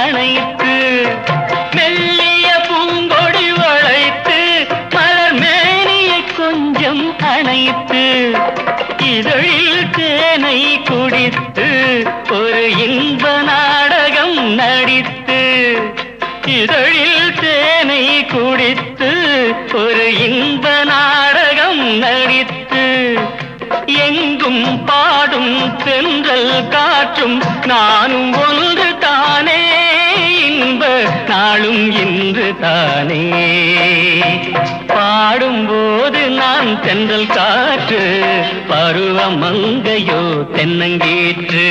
அணைத்து மெல்லிய பூங்கொடி வளைத்து மலர் மேனியை கொஞ்சம் அணைத்து இதழில் தேனை குடித்து ஒரு இன்ப நாடகம் நடித்து இதழில் தேனை குடித்து ஒரு இன்ப நாடகம் நடித்து எங்கும் பாடும் தென்றல் காற்றும் நானும் ஒன்று தானே இன்ப நாளும் இன்று தானே பாடும்போது நான் தென்றல் காற்று பருவ மங்கையோ தென்னங்கீற்று